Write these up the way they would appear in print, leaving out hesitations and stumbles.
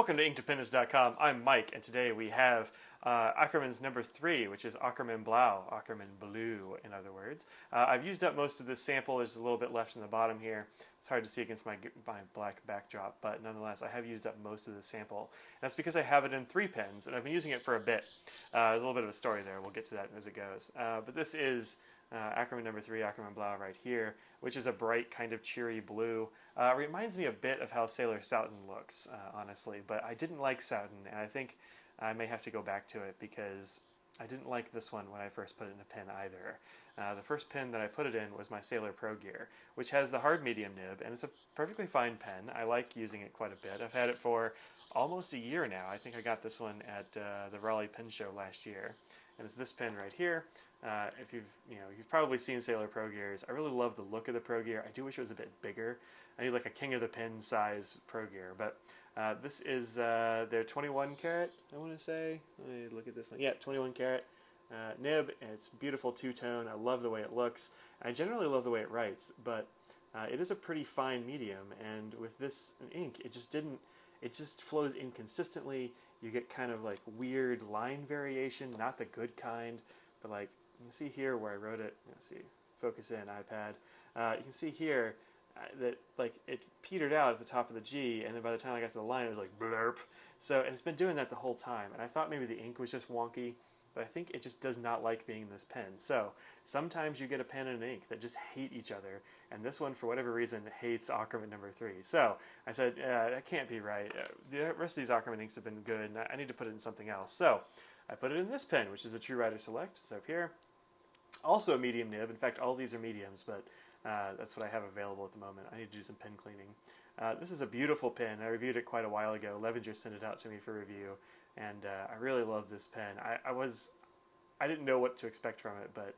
Welcome to InkDependence.com. I'm Mike, and today we have Akkerman's number 3, which is Akkerman Blauw, Akkerman Blue, in other words. I've used up most of this sample. There's a little bit left in the bottom here. It's hard to see against my black backdrop, but nonetheless, I have used up most of the sample. And that's because I have it in 3 pens, and I've been using it for a bit. There's a little bit of a story there. We'll get to that as it goes. But this is Akkerman number 3, Akkerman Blauw right here, which is a bright kind of cheery blue. Reminds me a bit of how Sailor Soughton looks, honestly, but I didn't like Soughton, and I think I may have to go back to it because I didn't like this one when I first put it in a pen either. The first pen that I put it in was my Sailor Progear, which has the hard medium nib, and it's a perfectly fine pen. I like using it quite a bit. I've had it for almost a year now. I think I got this one at the Raleigh Pen Show last year, and it's this pen right here. If you've probably seen Sailor Progears. I really love the look of the Progear. I do wish it was a bit bigger. I need like a King of the Pen size Progear, but this is their 21 karat, I want to say. Let me look at this one. Yeah, 21 karat nib. It's beautiful two-tone. I love the way it looks. I generally love the way it writes, but it is a pretty fine medium, and with this ink, it just flows inconsistently. You get kind of like weird line variation, not the good kind, but like you can see here where I wrote it. Let's see, focus in iPad. You can see here that like it petered out at the top of the G, and then by the time I got to the line, it was like blurp. So, and it's been doing that the whole time. And I thought maybe the ink was just wonky, but I think it just does not like being in this pen. So sometimes you get a pen and an ink that just hate each other, and this one, for whatever reason, hates Akkerman number 3. So I said, that can't be right. The rest of these Akkerman inks have been good, and I need to put it in something else. So I put it in this pen, which is a True Writer Select. It's up here. Also a medium nib. In fact, all these are mediums, but that's what I have available at the moment. I need to do some pen cleaning. This is a beautiful pen. I reviewed it quite a while ago. Levenger sent it out to me for review, and I really love this pen. I didn't know what to expect from it, but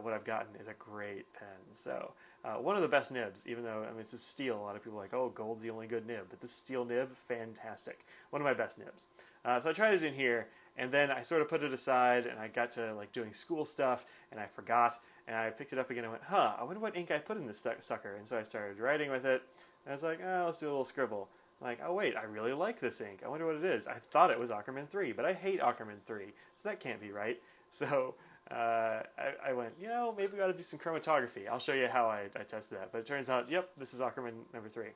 what I've gotten is a great pen. So one of the best nibs, even though I mean it's a steel. A lot of people are like, oh, gold's the only good nib, but this steel nib, fantastic. One of my best nibs. So I tried it in here, and then I sort of put it aside, and I got to like doing school stuff, and I forgot, and I picked it up again and went, huh, I wonder what ink I put in this sucker. And so I started writing with it, and I was like, oh, let's do a little scribble. I'm like, oh wait, I really like this ink. I wonder what it is. I thought it was Akkerman 3, but I hate Akkerman 3, so that can't be right. So I went, maybe we ought to do some chromatography. I'll show you how I tested that. But it turns out, yep, this is Akkerman number 3.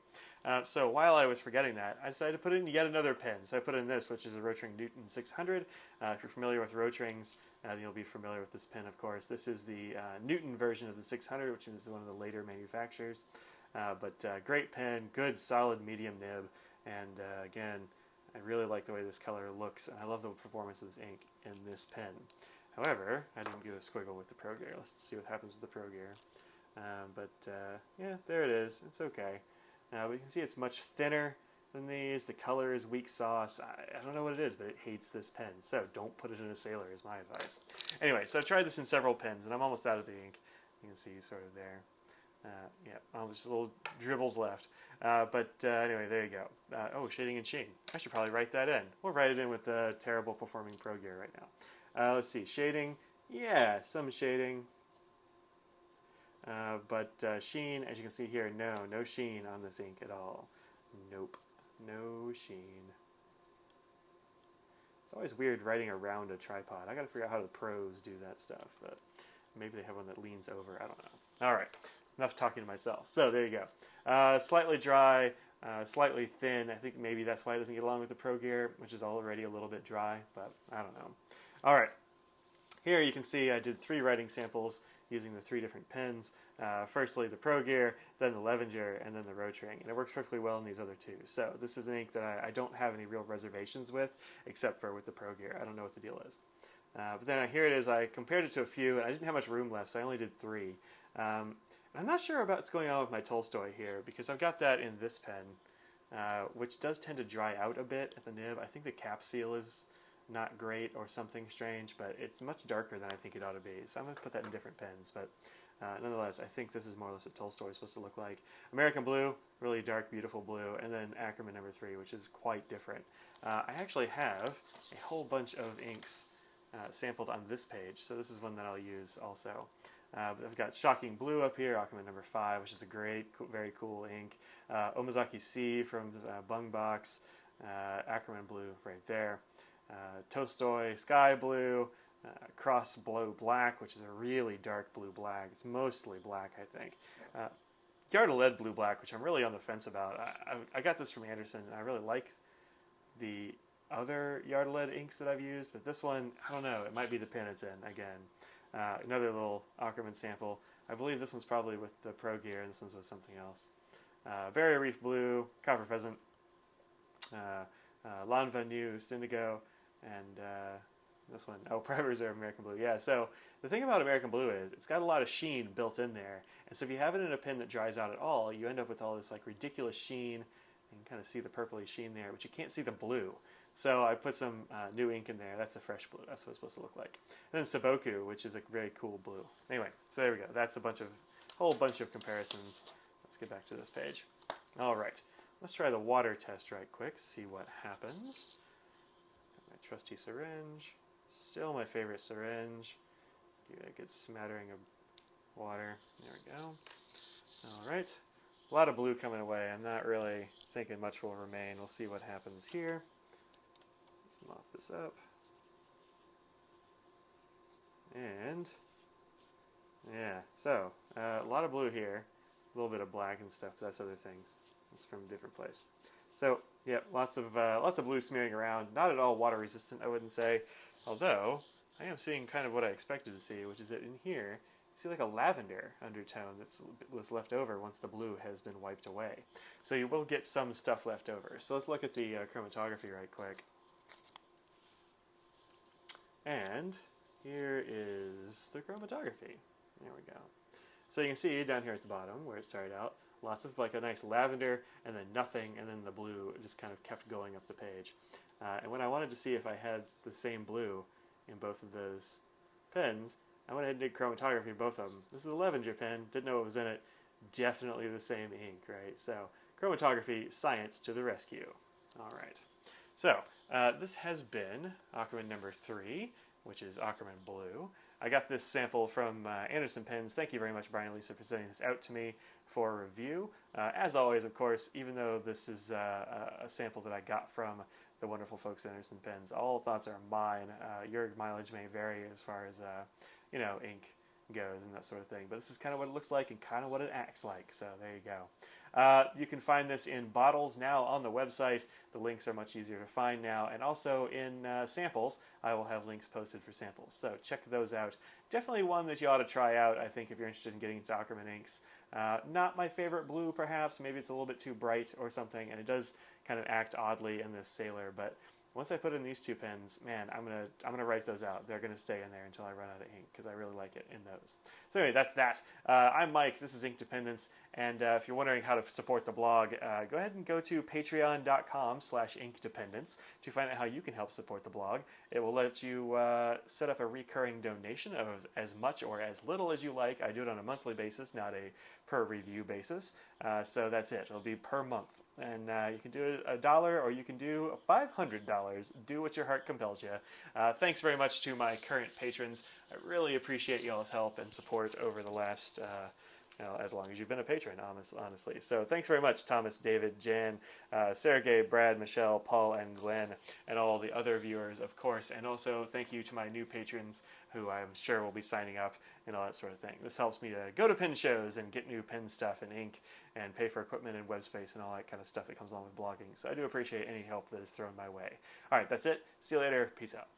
So while I was forgetting that, I decided to put in yet another pen. So I put in this, which is a Rotring Newton 600. If you're familiar with Rotrings, you'll be familiar with this pen, of course. This is the Newton version of the 600, which is one of the later manufacturers. But great pen, good solid medium nib, and again, I really like the way this color looks, and I love the performance of this ink in this pen. However, I didn't get a squiggle with the Progear. Let's see what happens with the Progear. Yeah, there it is. It's okay. But you can see it's much thinner than these. The color is weak sauce. I don't know what it is, but it hates this pen. So don't put it in a Sailor is my advice. Anyway, so I tried this in several pens, and I'm almost out of the ink. You can see sort of there. Yeah, just little dribbles left. Anyway, there you go. Oh, shading and sheen. I should probably write that in. We'll write it in with the terrible performing Progear right now. Let's see, shading. Yeah, some shading. Sheen, as you can see here, no sheen on this ink at all. Nope, no sheen. It's always weird writing around a tripod. I gotta figure out how the pros do that stuff, but maybe they have one that leans over. I don't know. All right. Enough talking to myself. So there you go. Slightly dry, slightly thin. I think maybe that's why it doesn't get along with the Progear, which is already a little bit dry, but I don't know. All right. Here you can see I did 3 writing samples using the 3 different pens. Firstly the Progear, then the Levenger, and then the Rotring. And it works perfectly well in these other 2. So this is an ink that I don't have any real reservations with, except for with the Progear. I don't know what the deal is. But then here it is. I compared it to a few, and I didn't have much room left, so I only did 3. I'm not sure about what's going on with my Tolstoy here, because I've got that in this pen, which does tend to dry out a bit at the nib. I think the cap seal is not great or something strange, but it's much darker than I think it ought to be. So I'm going to put that in different pens, but nonetheless, I think this is more or less what Tolstoy is supposed to look like. American Blue, really dark, beautiful blue, and then Akkerman number 3, which is quite different. I actually have a whole bunch of inks sampled on this page, so this is one that I'll use also. I've got Shocking Blue up here, Akkerman number 5, which is a great, very cool ink. Omazaki C from Bung Box. Akkerman blue right there. Tolstoy sky blue, cross blue black, which is a really dark blue black. It's mostly black, I think. Yard of Lead blue black, which I'm really on the fence about. I got this from Anderson, and I really like the other Yard of Lead inks that I've used, but this one, I don't know. It might be the pen it's in again. Another little Akkerman sample. I believe this one's probably with the Progear, and this one's with something else. Barrier Reef blue, Copper Pheasant, Lawn Venue, Indigo, and this one, Private Reserve American Blue. Yeah, so the thing about American Blue is it's got a lot of sheen built in there. And so if you have it in a pen that dries out at all, you end up with all this like ridiculous sheen. You can kind of see the purpley sheen there, but you can't see the blue. So I put some new ink in there. That's a fresh blue. That's what it's supposed to look like. And then Saboku, which is a very cool blue. Anyway, so there we go. That's a whole bunch of comparisons. Let's get back to this page. All right. Let's try the water test right quick, see what happens. Got my trusty syringe. Still my favorite syringe. Give it a good smattering of water. There we go. All right. A lot of blue coming away. I'm not really thinking much will remain. We'll see what happens here. Let's mop this up. And, yeah, so a lot of blue here. A little bit of black and stuff, but that's other things. It's from a different place. So, yeah, lots of blue smearing around. Not at all water resistant, I wouldn't say. Although, I am seeing kind of what I expected to see, which is that in here, you see like a lavender undertone was left over once the blue has been wiped away. So you will get some stuff left over. So let's look at the chromatography right quick. And here is the chromatography. There we go. So you can see down here at the bottom where it started out, lots of like a nice lavender and then nothing, and then the blue just kind of kept going up the page. And when I wanted to see if I had the same blue in both of those pens, I went ahead and did chromatography in both of them. This is a Levenger pen, didn't know what was in it. Definitely the same ink, right? So chromatography, science to the rescue. All right. So this has been Akkerman number 3, which is Akkerman Blue. I got this sample from Anderson Pens. Thank you very much, Brian and Lisa, for sending this out to me for review. As always, of course, even though this is a sample that I got from the wonderful folks at Anderson Pens, all thoughts are mine. Your mileage may vary as far as ink goes and that sort of thing. But this is kind of what it looks like and kind of what it acts like. So there you go. You can find this in bottles now on the website. The links are much easier to find now. And also in samples, I will have links posted for samples. So check those out. Definitely one that you ought to try out, I think, if you're interested in getting into Akkerman inks. Not my favorite blue, perhaps. Maybe it's a little bit too bright or something. And it does kind of act oddly in this Sailor. But once I put in these 2 pens, man, I'm gonna write those out. They're gonna stay in there until I run out of ink because I really like it in those. So anyway, that's that. I'm Mike. This is Ink Dependence, and if you're wondering how to support the blog, go ahead and go to patreon.com/inkdependence to find out how you can help support the blog. It will let you set up a recurring donation of as much or as little as you like. I do it on a monthly basis, not a per review basis. So that's it. It'll be per month. And you can do $1 or you can do $500. Do what your heart compels you. Thanks very much to my current patrons. I really appreciate y'all's help and support over the last, as long as you've been a patron, honestly. So thanks very much, Thomas, David, Jan, Sergey, Brad, Michelle, Paul, and Glenn, and all the other viewers, of course. And also thank you to my new patrons who I'm sure will be signing up and all that sort of thing. This helps me to go to pen shows and get new pen stuff and ink and pay for equipment and web space and all that kind of stuff that comes along with blogging. So I do appreciate any help that is thrown my way. All right, that's it. See you later. Peace out.